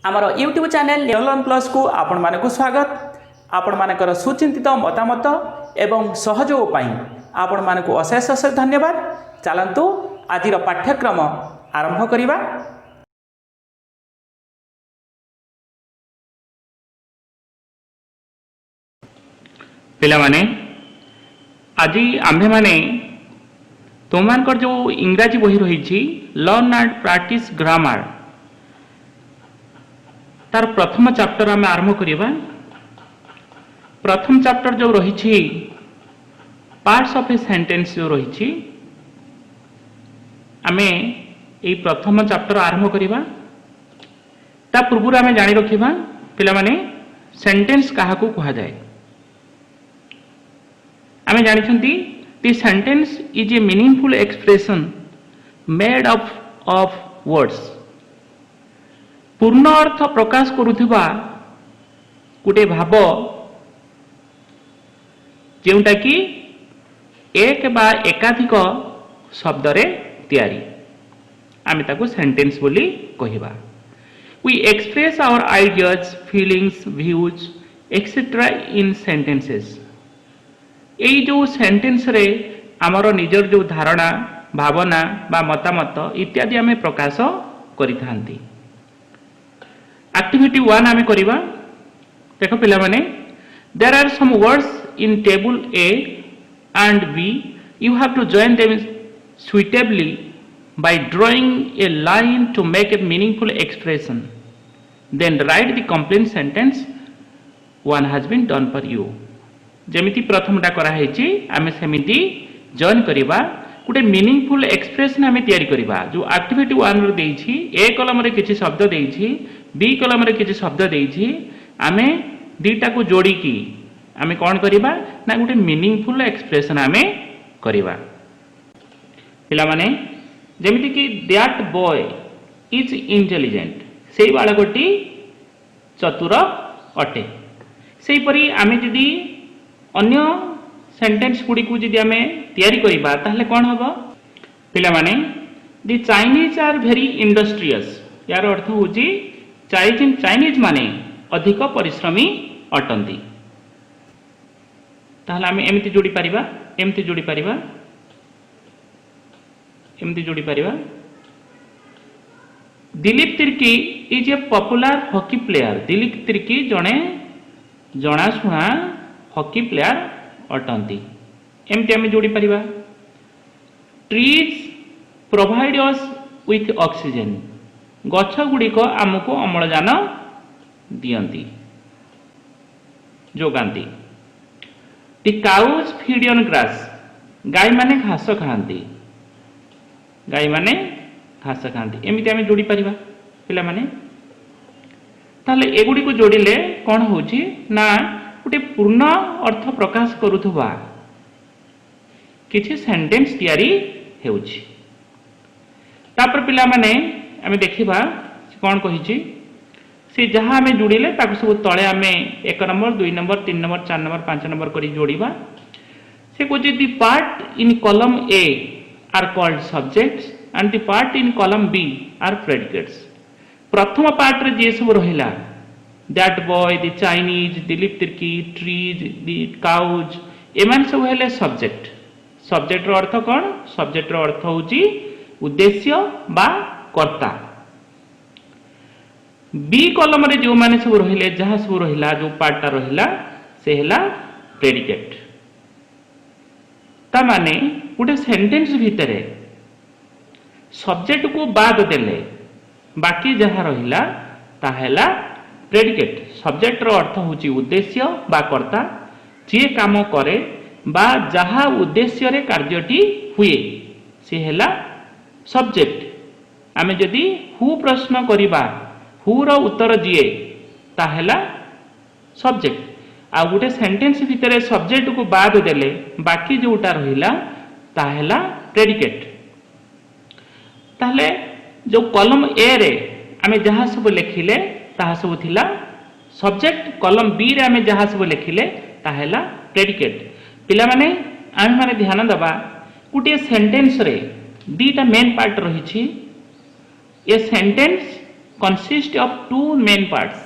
आमर YouTube channel learn plus को आपण मानक स्वागत। आपण मानकर सुचिंतित मतामत एवं सहयोग पाई आपण मानक अशेष अशेष धन्यवाद। चलतु आज पाठ्यक्रम आरंभ करिबा। पिला माने आज आम्भे माने तुम मानकर जो इंग्राजी बही रही लर्न एंड प्रैक्टिस ग्रामर तार प्रथम चैप्टर आम आरंभ करिबा। प्रथम चैप्टर जो रही पार्ट्स ऑफ ए सेंटेंस जो रही आमे ए प्रथम चैप्टर आरंभ करिबा। ता पूर्व आमे जानि रखिबा पिला माने सेंटेंस काहा को कहा जाए। आमे जानिछंती the sentence is a meaningful expression made up of words। पूर्ण अर्थ प्रकाश करुथिबा गुटे भाव जेउटा कि एक बा एकाधिक शब्द रे तैयारी आमे ताको सेंटेंस बोली कहिबा। We express our ideas, feelings, views etc in sentences। यही जो सेंटेंस रे आमर निजर जो धारणा भावना बा मतामत इत्यादि आमे प्रकाश करि थांती। एक्टिविटी 1 आमे करिबा। देखो पिला माने there are some words in table A and B, you have to join them suitably by drawing a line to make a meaningful expression, then write the complete sentence one has been done for you। जेमिति प्रथमटा करा हेची आमे सेमिति join करिबा गुटे meaningful expression आमे तयारी करिबा। जो activity 1 रो देइछि ए कलम रे किछि शब्द देइछि बी कलम रे किछि शब्द देइछि आमे दीटा को जोड़ी की आमे कोन करिबा ना गुटे मीनिंगफुल एक्सप्रेशन आमे करिबा। पिला माने जेमिति कि दैट बॉय इज इंटेलिजेंट सेई बाळकटी चतुर अटे। सेई परी आमे जदी अन्य सेंटेंस गुड़ी को जदि आमे तैयारी करिबा ताहले कोन हबो पिला माने the Chinese are very industrious. यार अर्थ होची चाइनीज माने अधिक परिश्रमी अटंती। ताहले आमे एमिति जोड़ी परिबा एमिति जोड़ी परिबा एमिति जोड़ी परिबा। Dilip Tirkey is a popular hockey player. Dilip Tirkey जणे जणाशुना हॉकी प्लेयर अटंती। एमती आमे जोड़ी परिबा। Trees provide us with oxygen. गछ गुड़िक आमको अम्लजान दियंती जोगांती। The cows feed on grass. गाय माने घास खांती। गाय माने घास खांती। एमती आमे जोड़ी परिबा पिला माने। ताले एगुडी को जोड़िले कोन होची ना गोटे पूर्ण अर्थ प्रकाश करुथबा किछि सेंटेंस तैयारी हेउछि। तापर पिला माने आमे देखिबा कोन कहिछि से जहां आमे जोड़िले ताको सब तळे आमे 1 number 2 number 3 number 4 number 5 number करी जोड़िबा। से कोछि the part in column A are called subjects and the part in column B are predicates. प्रथम पार्ट रे जे सब रहिला that boy the Chinese Dilip Tirkey trees the cows एमान सब हेले सब्जेक्ट। सब्जेक्ट रो अर्थ कोन सब्जेक्ट रो अर्थ होची उद्देश्य बा कर्ता। बी कॉलम रे जो माने सब रहिले जहां सब रहिला जो पार्टटा रहिला से हेला प्रेडिकेट। ता माने गुटे सेंटेंस भितरे सब्जेक्ट को बाद देले बाकी जहां रहिला ता हेला प्रेडिकेट। सब्जेक्ट रो अर्थ होची उद्देश्य बा कर्ता जे काम करे बा जहा उद्देश्य रे कार्यटी हुए से हेला सब्जेक्ट। आमे जदी हु प्रश्न करिबा हु रो उत्तर दिए ता हेला सब्जेक्ट। आ गुटे सेंटेंस भितरे सब्जेक्ट को बाद देले बाकी जोटा रहिला ता हेला प्रेडिकेट। ताहले जो कॉलम ए रे आमे जहा सब लिखिले ताहा सब थिला सब्जेक्ट। कॉलम बी रे आमे जहा सब लिखिले ताहेला प्रेडिकेट। पिला माने आमे माने ध्यान दबा गुटे सेंटेंस रे दीटा मेन पार्ट रहिछि। A sentence consist of two main parts.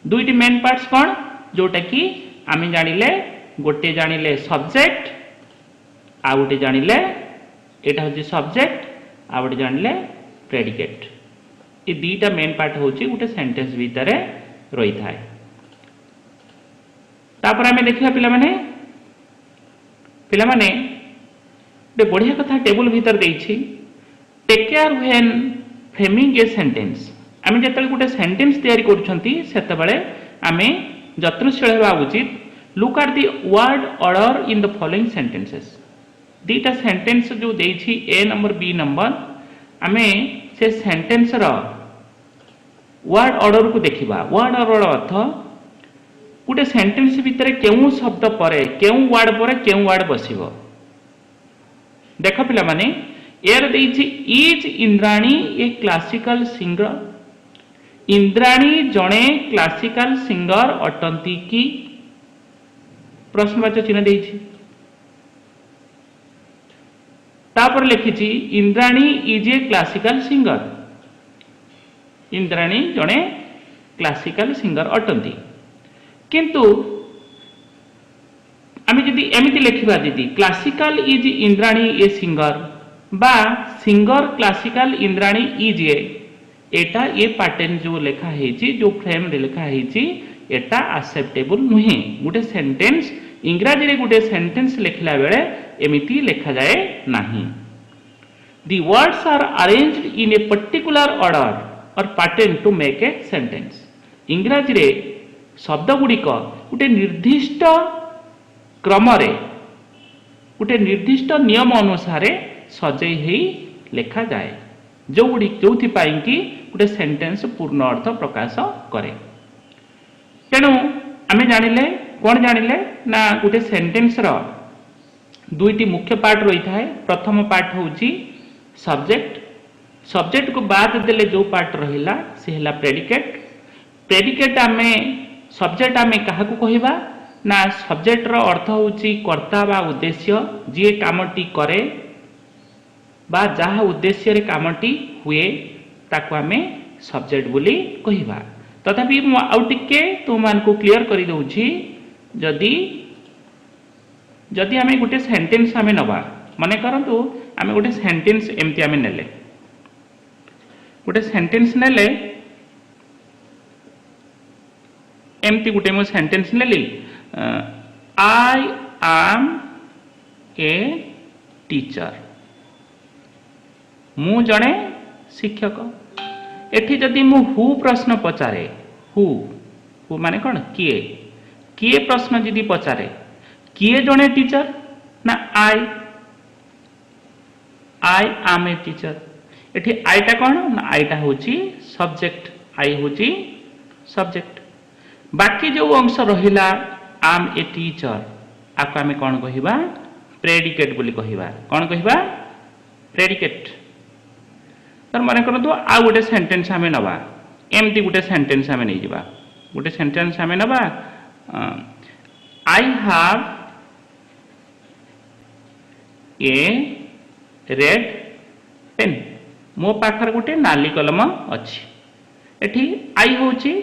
दुईटी मेन पार्ट्स कौन जोटा कि आम जानिले गोटे जानिले सब्जेक्ट आ गोटे जानिले एटा होची सब्जेक्ट आ गोटे जानिले प्रेडिकेट ये दीटा मेन पार्ट होची गोटे सेंटेंस भीतर रही थाए तापर आम देखा पिला माने गोटे बढ़िया कथा टेबुल भीतर देछि take care when framing a sentence आम जो गोटे सेंटेंस तैयारी करुछंती सेतबेले आमे जत्नशील हेबा उचित look at the word order in the following sentences दीटा सेंटेंस जो देछि ए नंबर बी नंबर आमे से सेंटेंस रो वर्ड ऑर्डर को देखिबा वर्ड ऑर्डर अर्थ गोटे सेंटेंस भितर केउ शब्द परे केउ वर्ड परे केउ वर्ड बसिबो देख पिला माने एयर देछि is Indrani a classical singer Indrani जणे क्लासिकल सिंगर अटंती की प्रश्नवाचक चिन्ह देछि तापर लिखिछि Indrani is a classical singer Indrani जणे क्लासिकल सिंगर अटंती किंतु आम जदि एमती लिखा दीदी classical is Indrani a singer बा सिंगर क्लासिकल इंद्राणी इज एटा ये पैटर्न जो लिखा है जो फ्रेम रे लिखा है एटा एक्सेप्टेबल नुहे गोटे सेंटेंस इंग्राजी रे गोटे सेंटेंस लिखला बेले एमिति लिखा जाए नाही the words are arranged in a particular order और pattern to make a sentence इंग्राजी रे शब्द गुड़िक गोटे निर्दिष्ट क्रम रे गोटे निर्दिष्ट नियम अनुसार सजई ही लिखा जाए जो गोटे सेंटेंस पूर्ण अर्थ प्रकाश करे तेणु आम जानिले कौन जानिले ना गोटे सेंटेंस रो दुईटी मुख्य पार्ट रही था प्रथम पार्ट होची सब्जेक्ट सब्जेक्ट को बाद देले जो पार्ट रहिला से हला प्रेडिकेट प्रेडिकेट आमे सब्जेक्ट आमे काहा को कहिबा ना सब्जेक्ट रो अर्थ होची कर्ता बा उद्देश्य जे कामटी करे बा जहा उद्देश्य रे कामटी हुए ताको आमे सब्जेक्ट बोली कहिबा तथापि मु आउ टिके तो मान को क्लियर करि दउछि जदि जदि आमे गोटे सेंटेंस आमे नबा माने करंतु आमे गोटे सेंटेंस एमति आमे नेले गोटे सेंटेंस नेले एमती गोटे मो सेंटेंस नेली आई एम ए टीचर मु जणे शिक्षक एठी जदि मु हु प्रश्न पचारे हु हु माने कौन किए किए प्रश्न जदि पचारे किए जणे टीचर ना आई एम ए टीचर एठी आईटा कौन ना आईटा होची सब्जेक्ट आई होची सब्जेक्ट बाकी जो अंश रहिला आम ए टीचर आको आमे कौन कहिबा प्रेडिकेट बोली कहिबा कौन कहिबा प्रेडिकेट तर माने करतो आ गोटे सेंटेंस आमे नबा एमती गोटे सेंटेंस आमे नै जिबा गोटे सेंटेंस आमे नबा I have a red pen मो पाखर गोटे नाली कलम अछि एठी आई होची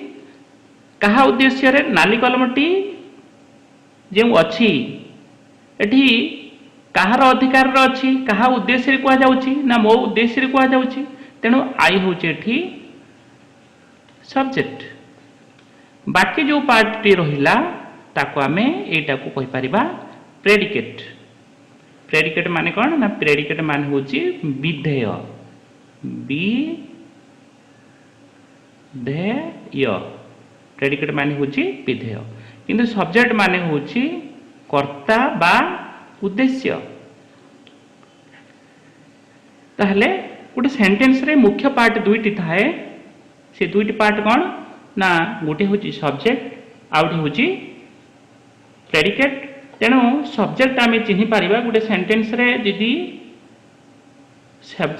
कहा उद्देश्य रे नाली कलमटी जे अछि एठी कहार अधिकार रो अछि कहा उद्देश्य रे कुआ जाउछि ना मो उद्देश्य रे कुआ जाउछि तेणु आई होची एठी सब्जेक्ट बाकी जो पार्ट टी रहिला ताको आमे एटा को कहि परिबा प्रेडिकेट प्रेडिकेट माने कोन ना प्रेडिकेट माने होची विधेय विधेय प्रेडिकेट माने होची विधेय किंतु सब्जेक्ट माने होची कर्ता बा उद्देश्य ताहले गोटे सेंटेंस रे मुख्य पार्ट दुईटी थाए से दुईटी पार्ट कौन ना गोटे होची सब्जेक्ट आउटे होची प्रेडिकेट तेणु सब्जेक्ट आमे चिन्हि पारिबा गोटे सेंटेंस रे यदि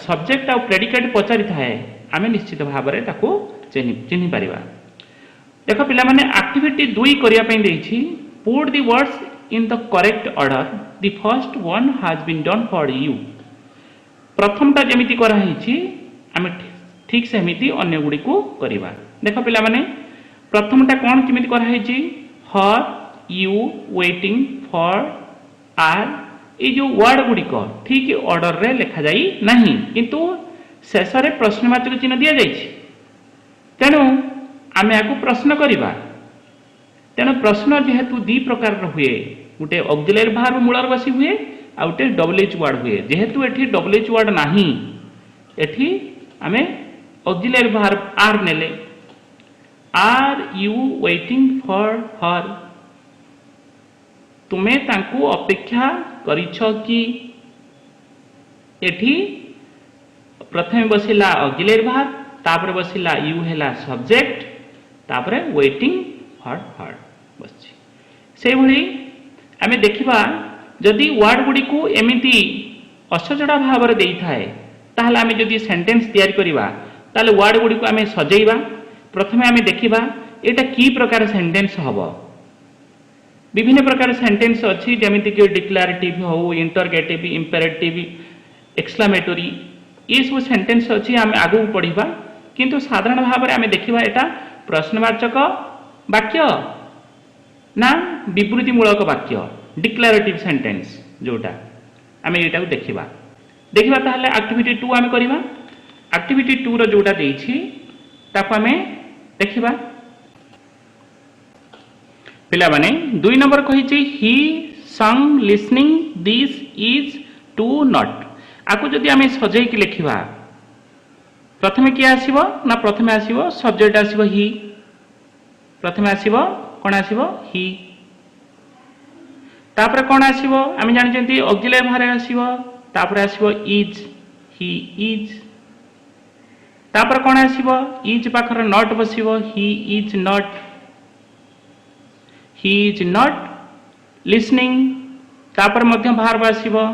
सब्जेक्ट आ प्रेडिकेट पचारि थाए आमे निश्चित भाव रे ताको चिन्हि पारिबा देखो पिला माने एक्टिविटी 2 करिया पई देछि put the words in the correct order the first one has been done for you प्रथमटा जेमिति करा हिची आमे ठीक सेमिति अन्य गुडी को करिबा। देखो पिला माने प्रथमटा कोन किमिति करा हैची हर यू वेटिंग फॉर आर ये जो वर्ड गुडी को ठीक ऑर्डर रे लिखा जाई नहीं किंतु शेष रे प्रश्नवाचक चिन्ह दिया जाइछि तेणु आमे आकु प्रश्न करिबा। तेणु प्रश्न जेहेतु दी प्रकार हुए गोटे ऑक्सिलरी वर्ब मूलर बसी हुए आ गोटे डबल एच वर्ड हुए जेहेतु एठी डबल एच वर्ड नाही एठी आमे ऑक्सिलरी वर्ब आर नेले are you waiting for her तुमे तांकु अपेक्षा करिछ कि एठी प्रथमे बसिला ऑक्सिलरी वर्ब तापर बसिला यू हैला सब्जेक्ट तापर वेटिंग फॉर हर बसछि से भली आमे देखिबा जदि वर्ड गुडी को एमिति असजड़ा भाव रे देई थाए ताहले आमे जदि सेंटेंस तैयारी करिबा ताहले वर्ड गुडी को आमे सजेइबा। प्रथमे आमे देखिबा एटा की प्रकार सेंटेंस हबो विभिन्न प्रकार सेंटेंस अछि जेमिति कि डिक्लेरेटिव हो इंटरगेटिव इंपेरेटिव एक्सक्लेमेटरी ये सब सेंटेंस अछि आमे आगु पढिबा किंतु साधारण भाव रे आमे देखिबा एटा प्रश्नवाचक वाक्य ना विवृत्ति मूलक वाक्य डिक्लेरेटिव सेंटेंस जोटा आमे एटा को देखिबा देखिबा ताहले एक्टिविटी 2 आमे करिबा। एक्टिविटी 2 रो जोटा देइछि ताको आमे देखिबा। पिला माने 2 नंबर कहिछि ही संग लिसनिंग दिस इज टू नॉट आको जदि आमे सजै कि लिखिबा प्रथमे कि आसीबो ना प्रथमे आसीबो सब्जेक्ट आसीबो ही प्रथमे आसीबो कोन आसीबो ही तापर कोन आसीबो आमे जानि जंती ऑक्सिलरी वर्ब आसीबो तापर आसीबो इज ही इज तापर कोन आसीबो इज पाखर नॉट बसिबो ही इज नॉट लिसनिंग तापर मध्य वर्ब आसीबो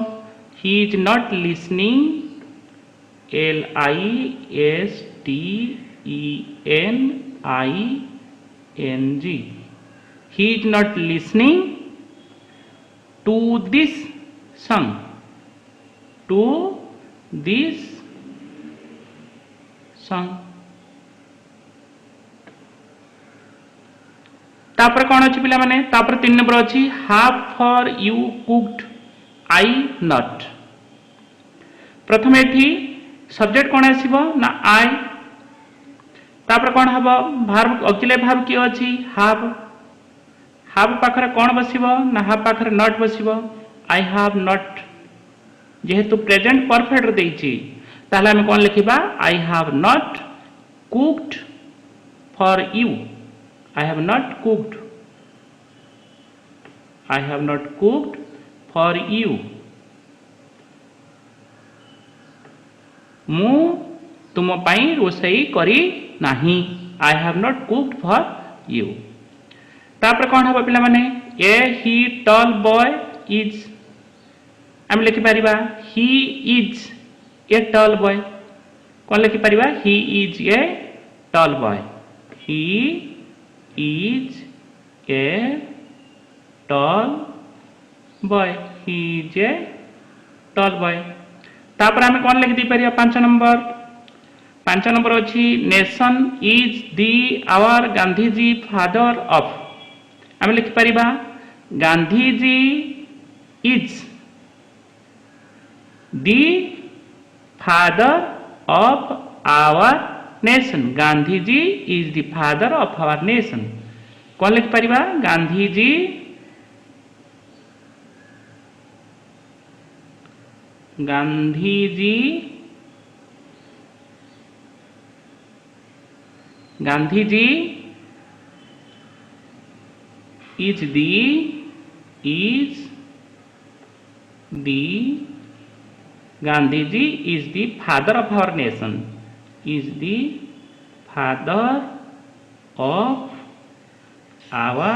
he is not listening L I S T E N I N G he is not listening to this song तापर कौन अच्छी पिला माने तापर 3 नंबर अच्छी half for you cooked I not प्रथम एठी सब्जेक्ट कौन आसीबो ना आई तापर कौन हबो वर्ब ऑक्सिलरी वर्ब की अछि हाव हाव पाखरे कौन बसिबो ना हाव पाखरे नॉट बसिबो आई हैव नॉट जेहेतु प्रेजेंट परफेक्ट देइछि ताहले हम कौन लिखिबा I have not cooked for you I have not cooked for you मु तुम पाई रोसई करी नाही I have not cooked for you तापर कौन हबो पिला माने a he tall boy is हम लिखि परिबा he is a tall boy कौन लिखि परिबा he is a tall boy he is a tall boy he is a tall boy तापर हमें कौन लिखि दी परिबा 5 नंबर अछि nation is the our Gandhiji father of हम लिखि परिबा Gandhiji is the father of our nation Gandhiji is the father of our nation कौन लिखि परिबा Gandhiji is Gandhiji is the father of our nation is the father of our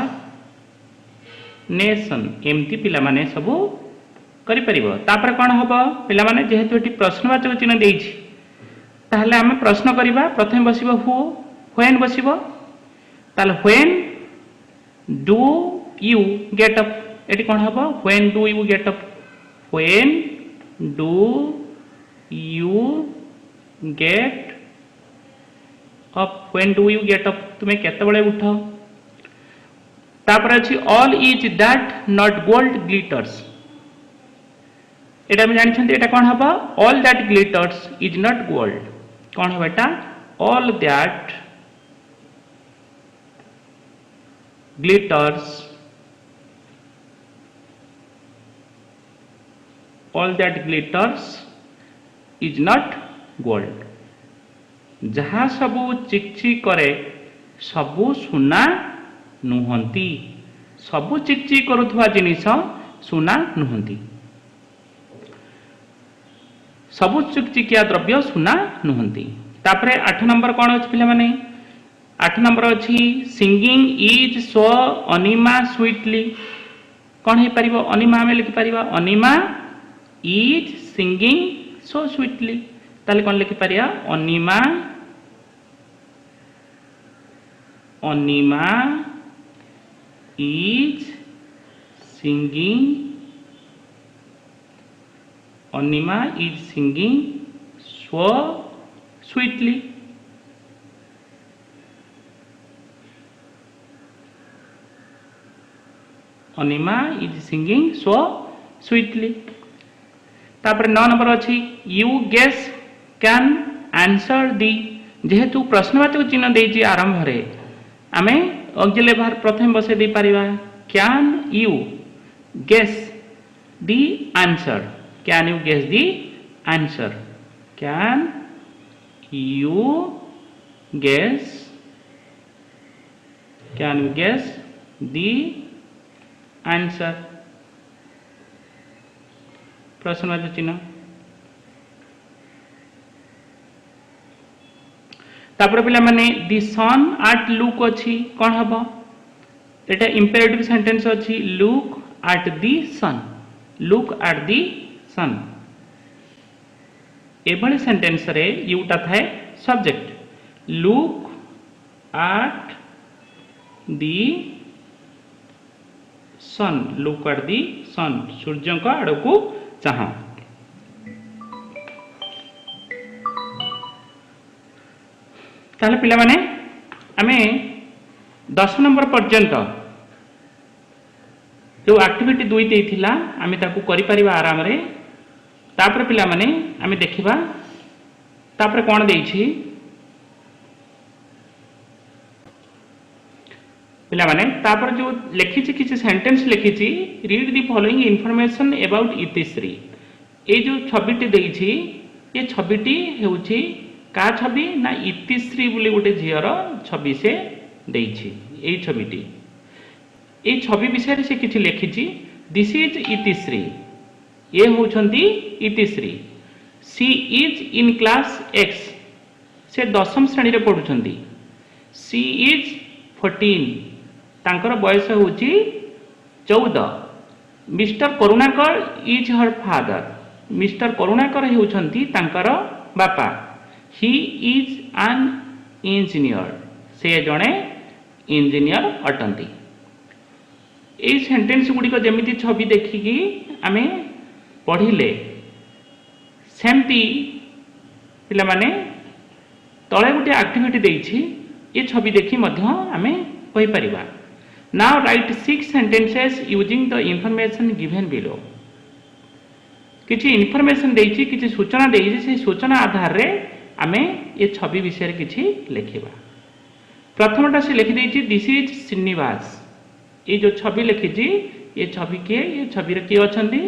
nation एमती पिला माने सबू करि परिबो तापर कोन हबो पिला माने जेहेतु एटी प्रश्नवाचक चिन्ह देइछि ताहले हम प्रश्न करिबा प्रथम बसिबो हु व्हेन बसिबो ताले when do you get up एटी कोन हबो when do you get up when do you get up when do you get up तुम्हें केतबेले उठ तापर अछि all is that not gold glitters एटा हम जानिछन्ती एटा कोन हबा all that glitters is not gold कोन हबा एटा all that glitters all that glitters is not gold जहाँ सबू चिकचिक करे सबू सुना नुहंती सबू चिकचिक करुवा जिनिस सुना नुहंती सबू चिकचिकिया द्रव्य सुना नुहंती तापरे 8 नंबर कौन अच्छी पिला माने 8 नंबर अच्छी singing is so Anima sweetly कौन है परिबो अनिमा में लिखि परिबा Anima is singing so sweetly ताले कौन लिखि परिया Anima Anima is singing Anima is singing so sweetly Anima is singing so sweetly तापर 9 नंबर अच्छी you guess can answer the जेहेतु प्रश्नवाचक चिन्ह देछि आरंभ रे आमे ऑक्सिलरी वर्ब प्रथम बसे दे परिबा can you guess the answer can you guess the answer can you guess the answer प्रश्नवाचक चिन्ह तापर पिला माने दी सन एट लुक अछि कोन हबो एटा इंपेरेटिव सेंटेंस अछि लुक एट दी सन एभली सेंटेंस रे यूटा थाए subject look at the sun look at the sun सूर्य को आड़कू चाह ताले पिला माने आमे 10 नंबर पर्यंत जो एक्टिविटी 2 देथिला आमे ताकू करि परिबा आराम रे तापर पिला माने आमे देखिबा तापर कोन देछि पिला माने तापर जो लिखिछि किछि सेंटेंस लिखिछि read the following information about Itishree ए जो छबिटी देछि ये छबिटी हेउछि का छवि ना इतिश्री बोली गोटे झीर छवि से देछि ए छबिटी ए छवि विषय से किछि लिखिछि दिस इज इतिश्री ये होछंती इतिश्री सी इज इन क्लास एक्स से 10म श्रेणी रे पढुछंती सी इज 14 तांकर बयस होछि 14 mister Karunakar is her father mister Karunakar होछंती तांकर बापा ही इज एन इंजीनियर से जणे इंजीनियर अटंती ए सेंटेंस गुडी को जेमिति छवि देखिकी आमे पढ़िले सेमती पिला माने तळे गुटे एक्टिविटी देछि ए छवि देखि मध्य आमे कहि परिबा now write 6 sentences using the information given below किछि इंफॉर्मेशन देछि किछि सूचना देछि से सूचना आधार रे आमे ए छवि विषय रे किछि लिखिबा प्रथमटा से लिखि देछि दिस इज श्रीनिवास ये जो छवि लिखिछि ये छवि के ये छवि रे के अछंती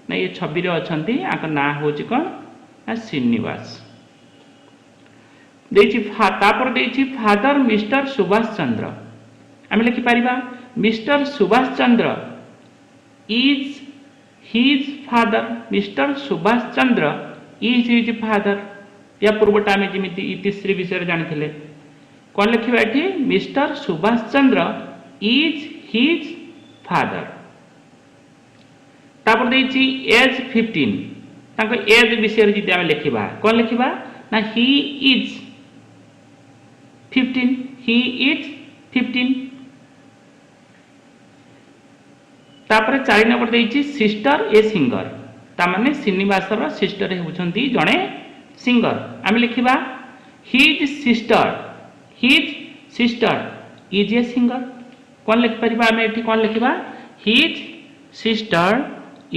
ना ये छवि रे अछंती आक ना होछि कोन ना श्रीनिवास देछि तापर देछि फादर मिस्टर सुभाष चंद्र आमे लिखि परिबा mister Subhash Chandra is his father mister Subhash Chandra is his father या पूर्वटा आमे जेमिति इतिश्री विषय जानिथिले कोन लिखिबा एठी mister Subhash Chandra is his father तापर देछि एज 15 ताको एज विषय रे जदि आमे लिखिबा कोन लिखिबा ना ही इज 15 ही इज 15 तापर 4 नंबर देछि सिस्टर ए सिंगर ता माने श्रीनिवासर सिस्टर हेउछंती जणे सिंगर आमे लिखिबा his sister his sister is a singer कौन लिख परिबा आमे एठी कौन लिखिबा his sister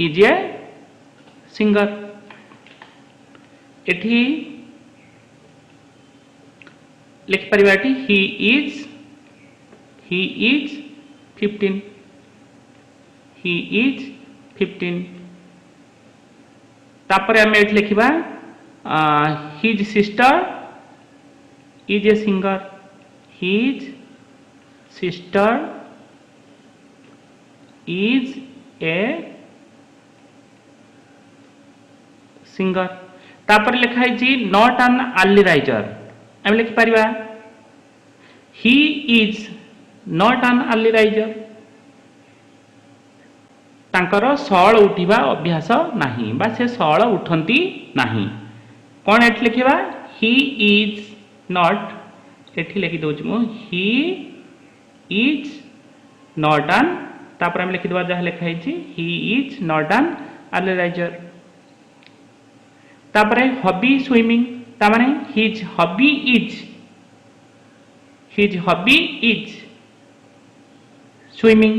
is a singer एठी लिख परिबा एठी ही इज 15 he is 15 तापर आमे एठी लिखिबा his sister is a singer his sister is a singer तापर लिखा है जी not an early riser आमे लिखि परिबा he is not an early riser तांकर सळ उठिबा अभ्यास नाही बा से सळ उठंती नाही कोन एठी लिखिबा ही इज नॉट एठी लिखि दोछ मु ही इज नॉट एन तापर हम लिखि दबा जहा लिखा है जी he is not an early riser तापर हॉबी स्विमिंग ता माने हिज हॉबी इज स्विमिंग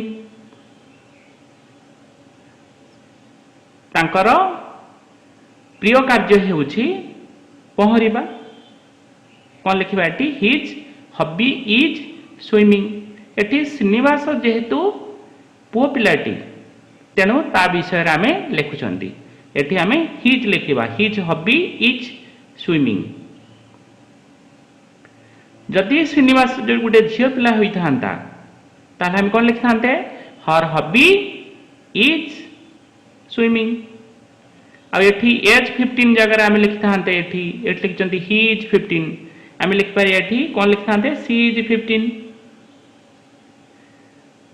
तांकर प्रिय कार्य हेउछि पहरिबा कोन लिखिबा एटी हिज हॉबी इज स्विमिंग एटी श्रीनिवास जेहेतु पुओ पिलाटी तेनु ता विषय रे आमे लिखुचंती एटी आमे हिज लिखिबा हिज हॉबी इज स्विमिंग जदि श्रीनिवास जो गुटे झियो पिला होई थांता ताले हम कोन लिखथांते हर हॉबी इज स्विमिंग अब एठी एज 15 जगह आमे लिखथांते एठी लिखचंती ही इज 15 आमे लिख पारे एठी कोन लिखथांते सी इज 15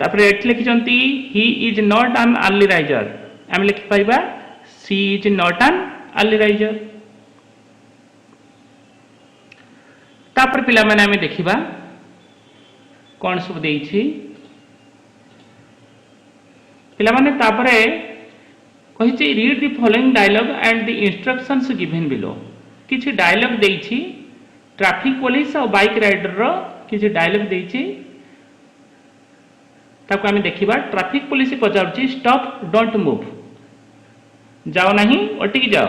तापर एठी लिखचंती he is not an early riser आमे लिख पाइबा she is not an early riser तापर पिला माने आमे देखिबा कोन सब देइछि पिला माने तापरे कहिछि read the following dialogue and the instructions given below किछि डायलॉग देइछि ट्रैफिक पुलिस और बाइक राइडर रो किछि डायलॉग देइछि ताको आमे देखिबा ट्रैफिक पुलिस पचारछि स्टॉप डोंट मूव जाओ नहीं अटकी जाओ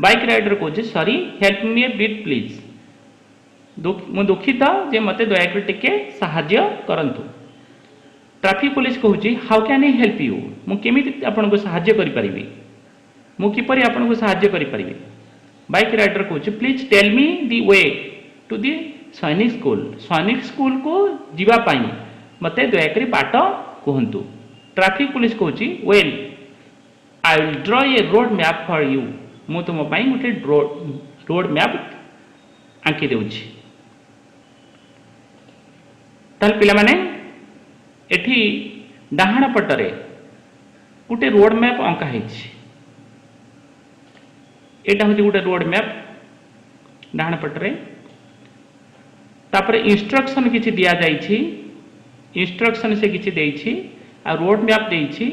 बाइक राइडर कहछि sorry help me a bit please मु दुखित जे मते दया कर टिके सहाय्य करंतु ट्रैफिक पुलिस कहछि how can I help you मु केमिति आपन को सहाय्य करि परिबी मु किपरि आपन को सहाय्य करि परिबी बाइक राइडर कहछि please tell me the way to the Sainik school को जीवा पाई मते दया करी बाट कहंतु ट्रैफिक पुलिस कहछि well I will draw a road map for you मु तुम पाई गोटे रोड मैप आंकी देउछि ताल पिला माने एठी डाहाण पटरे गोटे रोड मैप अंका हेछि एटा होछि गोटे रोड मैप डाहाण पटरे तापरे इंस्ट्रक्शन किछि दिया जाइछि इंस्ट्रक्शन से किछि देइछि आ रोड मैप देइछि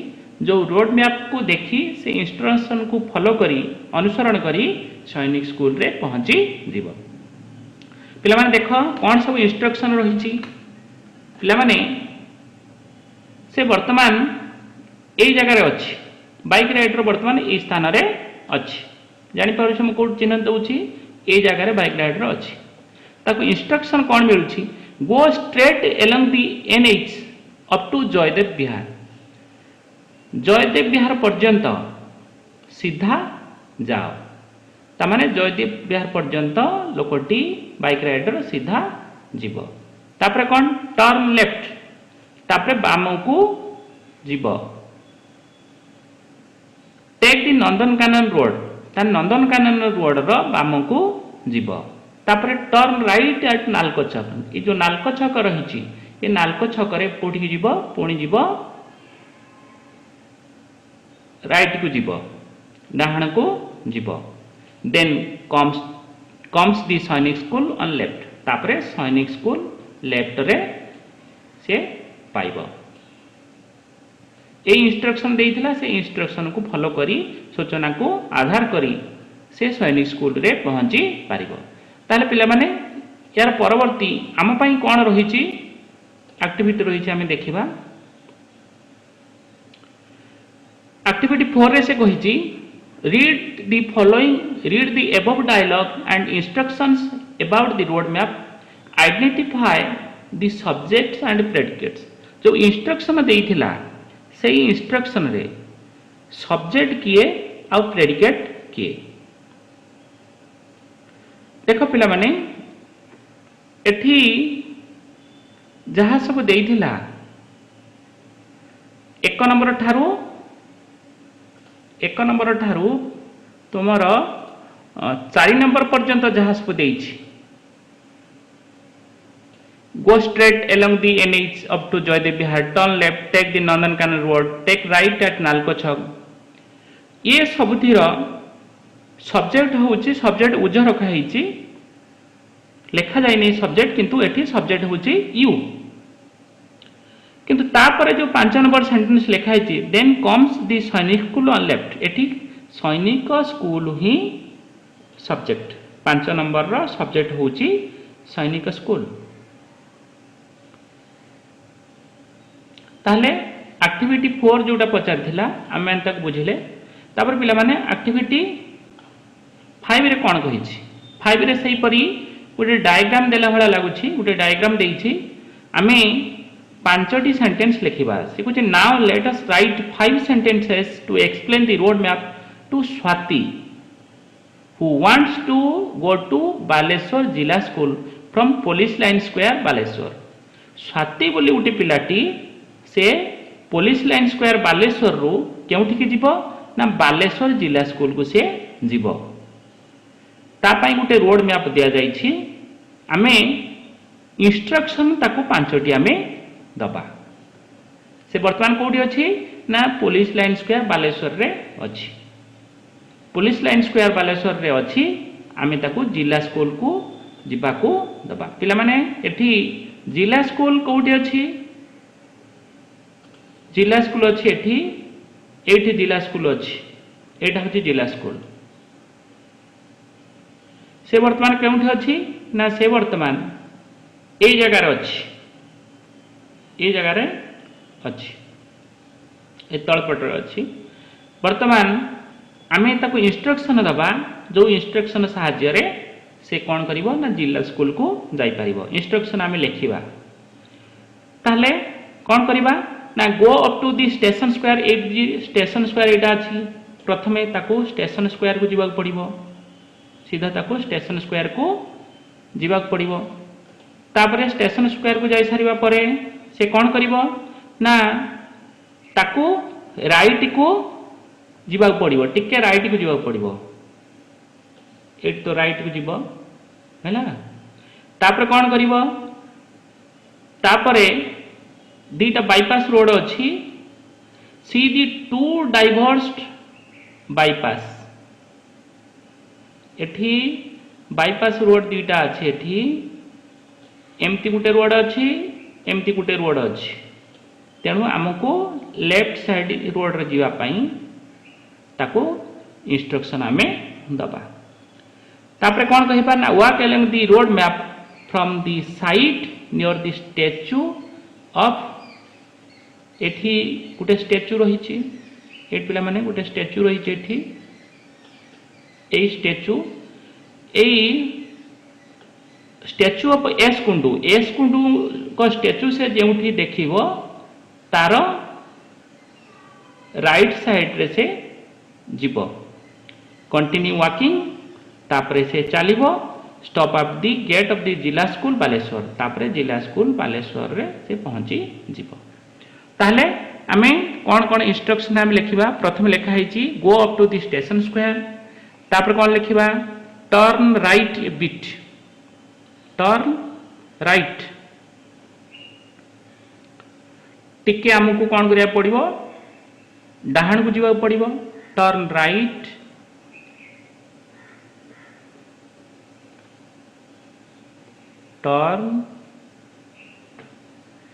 जो रोड मैप को देखि से इंस्ट्रक्शन को फॉलो करी अनुसरण करी सैनिक स्कूल रे पहुंची जीव पिला माने देखो कोन सब इंस्ट्रक्शन रहिछि पिला माने से वर्तमान ए जगह रे अछि बाइक राइडर वर्तमान ए स्थान रे अछि जानि पारु हम कोड चिन्ह दउछि ए जगह रे बाइक राइडर अछि ताको इंस्ट्रक्शन कोन मिलुछि go straight along the NH up to Jaydev Vihar पर्यंत सीधा जाओ तामाने जयदेव विहार पर्यंत लोकटी बाइक राइडर सीधा जीव तापरे कोन टर्न लेफ्ट तापरे बाम को जीव टेक द नंदनकानन रोड ता नंदनकानन रोड रो बाम को जीव तापरे टर्न राइट एट नालको छक ए जो नालको छक रहिछि ए नालको छक रे कोठी जीव पुणी जीव राइट को जीव डाहाण को जीव then comes the Sainik school on left तापरे सैनिक स्कूल लेफ्ट रे से पाइबो ए इंस्ट्रक्शन देइथिला से इंस्ट्रक्शन को फॉलो करी सूचना को आधार करी से सैनिक स्कूल रे पहुंची पारिबो ताले पिला माने यार परवर्ती आम पाई कौन रही एक्टिविटी रही आम देखा एक्टिविटी 4 रे से कही read the following read the above dialogue and instructions about the road map identify the subjects and predicates जो इंस्ट्रक्शन देइथिला से इंस्ट्रक्शन रे सब्जेक्ट किए आ प्रेडिकेट किए देख पिला माने एठी जहाँ सब देइथिला एक नंबर ठारू तुमर 4 नंबर पर्यंत जहाँ सब देइछि go straight along the NH up to Joydev Vihar, turn left, take the Nandankanan road, take right at Nalkochhag. ये सबुतिर सब्जेक्ट होची सब्जेक्ट उज रखा है लेखा जाए नहीं सब्जेक्ट किंतु एठी सब्जेक्ट होची यू किंतु तापर जो 5 नंबर सेंटेंस लिखा है then comes the Sainik school on left एठी सैनिक स्कूल ही सब्जेक्ट 5 नंबर रो सब्जेक्ट होची सैनिक स्कूल ताहले एक्टिविटी 4 जोटा पचार थिला आम तक बुझिले तापर पिला माने एक्टिविटी 5 रे कोन कहिछि 5 रे सही परी गोटे डायग्राम देला भला लागुछि गोटे डायग्राम देइछि आमे 5टी सेंटेंस लिखिबा से कुछ now let us write 5 sentences to explain the road map to Swati who wants to go to Baleswar Zilla school from police line square Baleswar Swati बोली गोटे पिलाटी से पुलिस लाइन स्क्वायर बालेश्वर रु केउठी की जीवो ना बालेश्वर जिला स्कूल को से जीवो ता पई गोटे रोड मैप दिया जाइछि आमे इंस्ट्रक्शन ताको 5टी आमे दबा से वर्तमान कोठी अछि ना पुलिस लाइन स्क्वायर बालेश्वर रे अछि पुलिस लाइन स्क्वायर बालेश्वर रे अछि आमे ताको जिला स्कूल को जीवा को दबा पिला माने एठी जिला स्कूल कोठी अछि जिला स्कूल अच्छी एठी जिला स्कूल अच्छी एटा हूँ जिला स्कूल से वर्तमान केउठी अच्छी ना से वर्तमान ए जगार अच्छी ए जगार अच्छी ए तलपटर अच्छी वर्तमान आमे ताको इंस्ट्रक्शन दबा जो इंस्ट्रक्शन साहाय्य रे से कौन करिवो ना जिला स्कूल को जाई परिवो इंस्ट्रक्शन आमे लिखिबा ताहले कौन करिबा ना go up to the station square station square एटा अछि प्रथमे ताको स्टेशन स्क्वायर को जीवा पड़िबो सीधा ताको स्टेशन स्क्वायर को जीवा पड़िबो तापरे स्टेशन स्क्वायर को जाई सारिबा परे से कोन करिवो ना ताको राइट को जीवा पड़िबो टिके राइट को जीवा पड़िबो एट तो राइट को जीवो हैला तापरे कोन करिवो तापरे दीटा बाईपास रोड अच्छी सी दी 2 डाइवर्स्ड बाईपास एठी बाईपास रोड दीटा अच्छी एठी एमती गुटे रोड अच्छी एमती गुटे रोड अच्छी तेणु आमको लेफ्ट साइड रोड रे जीवा पई ताको इंस्ट्रक्शन आमे दबा तापरे कोन कहिबा ना walk along the road map from the side near the statue of एठी गोटे स्टैच्यू रही एट पिला माने गोटे स्टैच्यू रही एठी a statue statue of S Kundu को स्टैच्यू से जेउठी देखिवो तार राइट साइड रे से जीवो कंटिन्यू वॉकिंग तापरे से चलिवो stop of the gate of the Zilla school Baleshwar तापरे जिला स्कूल बालेश्वर रे से पहुंची जीवो ताहले आमे कौन कौन इंस्ट्रक्शन आमे लिखिबा प्रथम लिखा है go up to the station square तापर कौन लिखिबा turn right a bit turn right टिके आमको कौन करिया पड़िबो डाहाण को जीवा पड़िबो turn right turn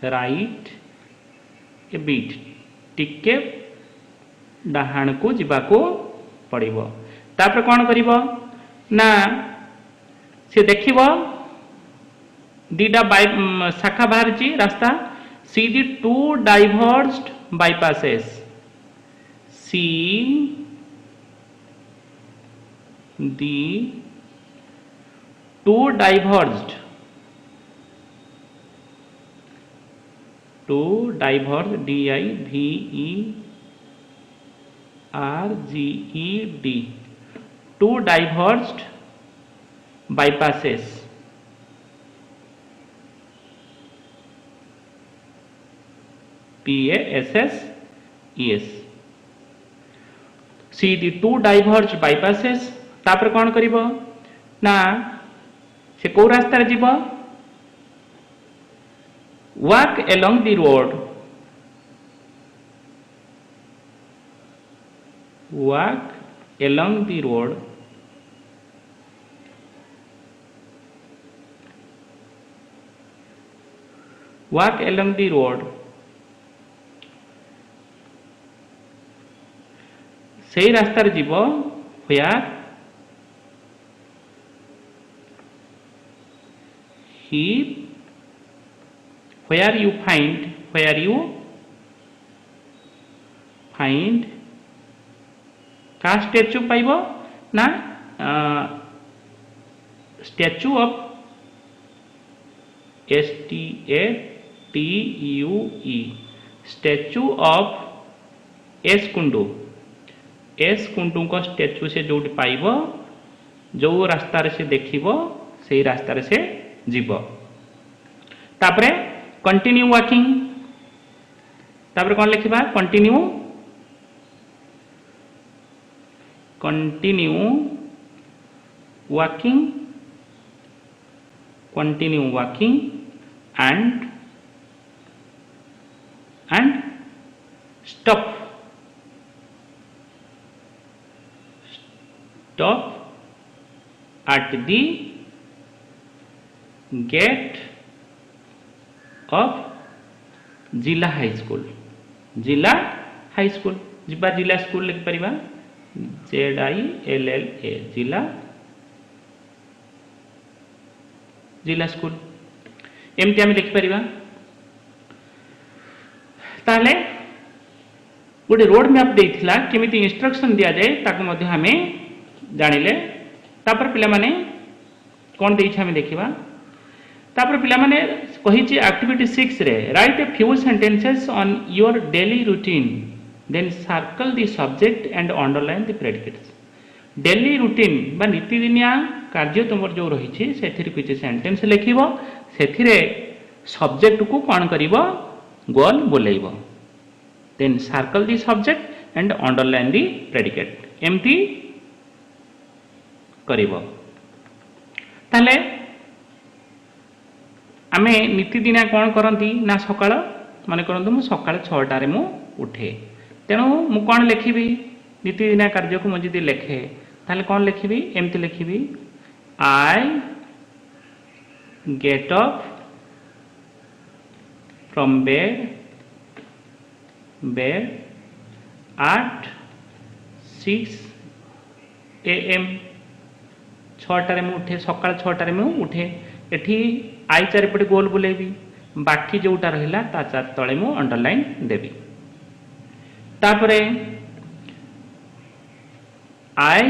right a bit टिके डाहाण को जीवा को पड़िबो तापर कौन करिबो ना से देखिबो दीटा शाखा बाहरी रास्ता see the two diverged bypasses see the two diverged diverged two diverged bypasses PASSES see the two diverged bypasses तापर कौन करिबो ना से को रास्ता रे जीवो walk along the road walk along the road walk along the road सही रास्ता रे जीवो where you find का स्टैचू पाइबो ना statue of STATUE statue of S Kundu को स्टैचू से जो पाइबो जो रास्ता रे से देखिबो से रास्ता रे से जीवो तापरे कंटिन्यू वॉकिंग तापरे कौन लिखिबा continue walking and stop at the gate of Zilla high school Zilla school लिख परिबा ZILLA जिला स्कूल एमती आम लिख परिबा ताले गोटे रोड मैप देइथिला केमिति इंस्ट्रक्शन दिया जाए ताको मध्ये हमें जानिले तापर पिला माने कोन देइछ हमें देखिबा तापर पिला माने कहिछि एक्टिविटी 6 रे write a few sentences on your daily routine then circle the subject and underline the predicates daily routine बा नीतिदिनिया कार्य तुमर जो रहिछि सेथिर किछि सेंटेंस लिखिबो सेथिरे सब्जेक्ट को कोन करिवो गोल बोलेइबो then circle the subject and underline the predicate एमती करिवो ताले आमे नीतिदिनिया कौन करती ना सकाळ मन करतु मु सकाळ 6टारे मु उठे तेणु मु कौन लिखिबी नीतिदिनिया कार्य को मुझे लिखे ताले कौन लिखिबी एमती लिखिबी I get up from bed at 6 AM 6टारे मु उठे सकाळ 6टारे मु उठे एठी आई चारिपटे गोल बुलेबी बाकी जोटा रहिला ता चार तळे मु अंडरलाइन देबी तापरे आई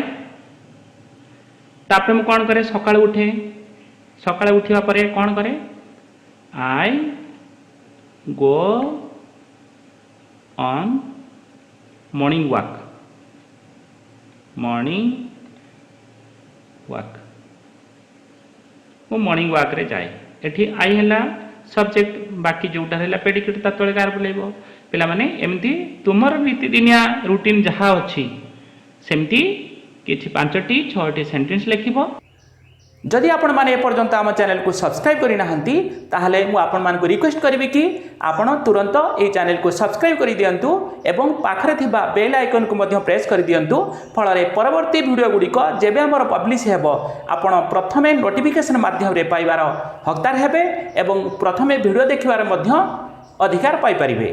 तापरे मु कोन करे सकाळ उठे सकाळ उठिबा परे कोन करे आई गो ऑन मॉर्निंग वॉक वो मॉर्निंग वॉक रे जाए एठी आई हैला सब्जेक्ट बाकी जोटा हैला प्रेडिकेट ता तळे कार बोलेबो पिला माने एमती तुमर नीतिदिनिया रूटीन जहा अछि सेमती किछि 5टी 6टी सेंटेंस लिखिबो जदि आपण माने एपर्यंत आम चैनल को सब्सक्राइब करि नाहंती ताहले मु आपण मान को रिक्वेस्ट करबी कि आपण तुरंत ए चैनल को सब्सक्राइब करि दियंतु एवं पाखरे थिबा बेल आइकन को मध्य प्रेस करि दियंतु फଳରେ परवर्ती वीडियो गुडिक जेबे हमर पब्लिश हेबो आपण प्रथमे नोटिफिकेशन माध्यम रे पाइबार हकदार हेबे एवं प्रथमे वीडियो देखिबार मध्य अधिकार पाई परिबे।